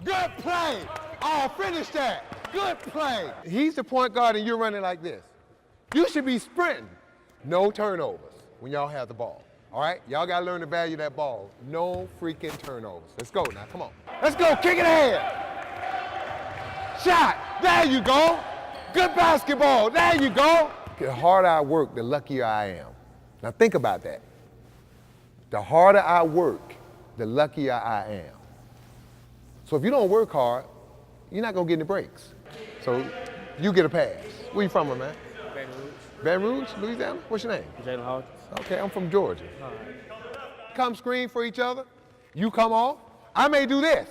Good play. Oh, finish that. Good play. He's the point guard and you're running like this. You should be sprinting. No turnovers when y'all have the ball. All right? Y'all got to learn to value that ball. No freaking turnovers. Let's go now. Come on. Let's go. Kick it ahead. Shot. There you go. Good basketball. There you go. The harder I work, the luckier I am. Now think about that. The harder I work, the luckier I am. So if you don't work hard, you're not going to get any breaks. So you get a pass. Where you from, man? Baton Rouge. Baton Rouge, Louisiana? What's your name? Jalen Hawkins. Okay, I'm from Georgia. All right. Come screen for each other. You come off. I may do this.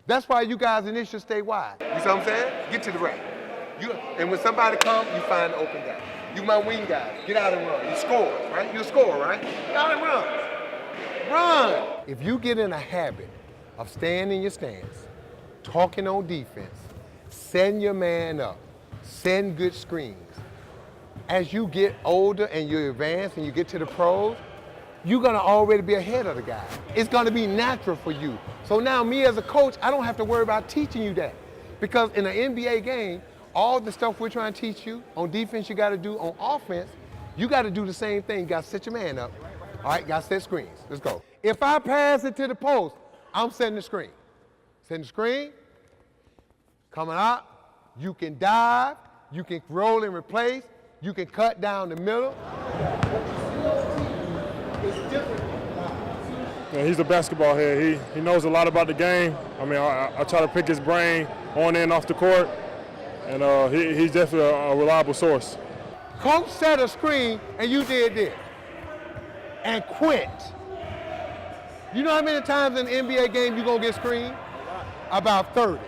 That's why you guys initially stay wide. You see what I'm saying? Get to the rack. And when somebody comes, you find the open guy. You my wing guy. Get out and run. You score, right? You score, right? Get out and run. Run. If you get in a habit of staying in your stance, talking on defense, setting your man up, setting good screens, as you get older and you advance and you get to the pros, you're gonna already be ahead of the guy. It's gonna be natural for you. So now me as a coach, I don't have to worry about teaching you that. Because in an NBA game, all the stuff we're trying to teach you on defense you gotta do, on offense, you gotta do the same thing. You gotta set your man up. All right, gotta set screens. Let's go. If I pass it to the post, I'm setting the screen. Setting the screen, coming out, you can dive, you can roll and replace, you can cut down the middle. Yeah, he's a basketball head. He knows a lot about the game. I mean, I try to pick his brain on and off the court, and he's definitely a reliable source. Coach set a screen and you did this and quit. You know how many times in an NBA game you're gonna get screened? About 30.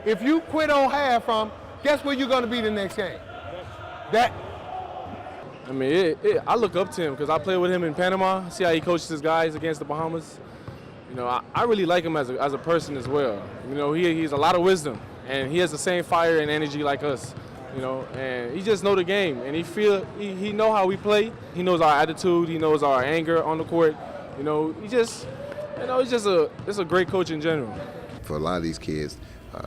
If you quit on half from, guess where you're gonna be the next game? I mean, I look up to him because I play with him in Panama. See how he coaches his guys against the Bahamas. You know, I really like him as a person as well. You know, he's a lot of wisdom, and he has the same fire and energy like us. You know, and he just know the game, and he know how we play. He knows our attitude. He knows our anger on the court. You know, he's just a great coach in general. For a lot of these kids,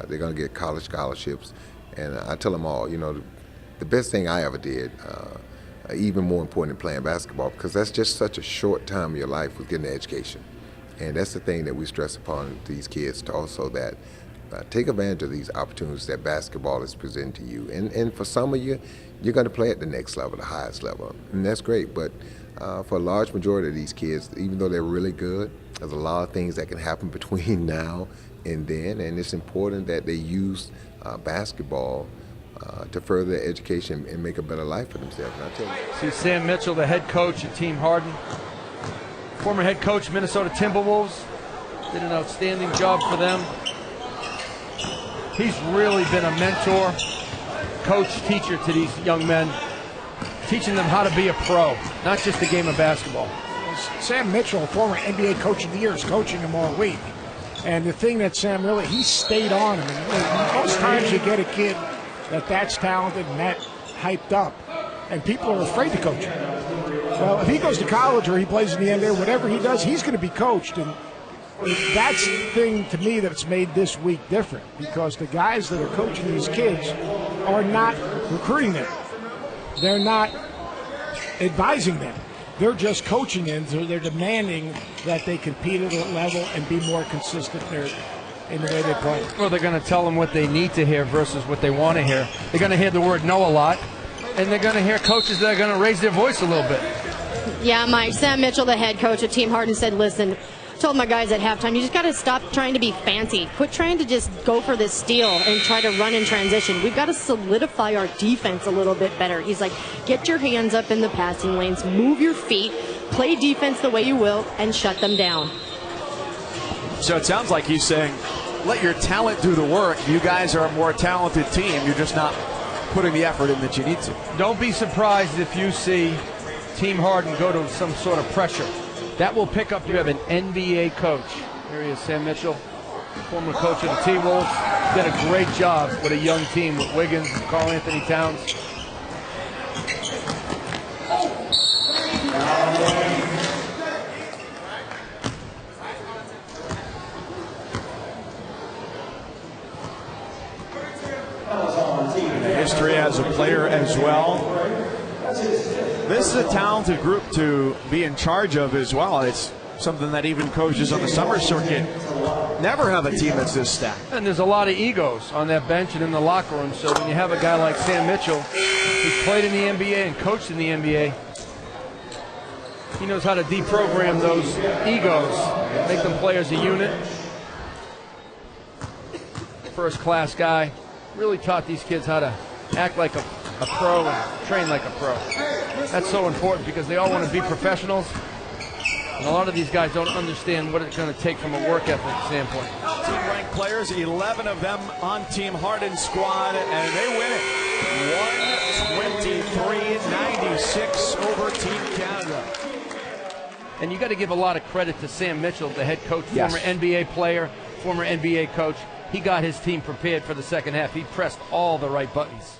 they're going to get college scholarships, and I tell them all, you know, the best thing I ever did, even more important than playing basketball, because that's just such a short time of your life, was getting an education. And that's the thing that we stress upon these kids, to also that take advantage of these opportunities that basketball is presenting to you. And for some of you, you're going to play at the next level, the highest level, and that's great. But for a large majority of these kids, even though they're really good, there's a lot of things that can happen between now and then, and it's important that they use basketball to further their education and make a better life for themselves. And I tell you. See Sam Mitchell, the head coach at Team Harden, former head coach Minnesota Timberwolves, did an outstanding job for them. He's really been a mentor, coach, teacher to these young men, teaching them how to be a pro, not just a game of basketball. Sam Mitchell, former NBA Coach of the Year, is coaching him all week. And the thing that Sam really, he stayed on him. And most times you get a kid that's talented and that hyped up, and people are afraid to coach him. Well, if he goes to college or he plays in the NBA, whatever he does, he's going to be coached. And that's the thing to me that's made this week different, because the guys that are coaching these kids are not recruiting them. They're not advising them. They're just coaching them, so they're demanding that they compete at a level and be more consistent in the way they play. Well, they're going to tell them what they need to hear versus what they want to hear. They're going to hear the word no a lot, and they're going to hear coaches that are going to raise their voice a little bit. Yeah, Mike, Sam Mitchell, the head coach of Team Harden, said, listen, told my guys at halftime, you just got to stop trying to be fancy. Quit trying to just go for this steal and try to run in transition. We've got to solidify our defense a little bit better. He's like, get your hands up in the passing lanes, move your feet, play defense the way you will, and shut them down. So it sounds like he's saying, let your talent do the work. You guys are a more talented team. You're just not putting the effort in that you need to. Don't be surprised if you see Team Harden go to some sort of pressure. That will pick up. You have an NBA coach. Here he is, Sam Mitchell, former coach of the T-Wolves. Did a great job with a young team with Wiggins and Karl Anthony Towns. history as a player as well. This is a talented group to be in charge of as well. It's something that even coaches on the summer circuit never have a team that's this stacked. And there's a lot of egos on that bench and in the locker room. So when you have a guy like Sam Mitchell, who's played in the NBA and coached in the NBA, he knows how to deprogram those egos, make them play as a unit. First-class guy, really taught these kids how to act like a pro and train like a pro. That's so important because they all want to be professionals. And a lot of these guys don't understand what it's going to take from a work ethic standpoint. Team-ranked players, 11 of them on Team Harden's squad, and they win it. 123-96 over Team Canada. And you got to give a lot of credit to Sam Mitchell, the head coach, Yes. former NBA player, former NBA coach. He got his team prepared for the second half. He pressed all the right buttons.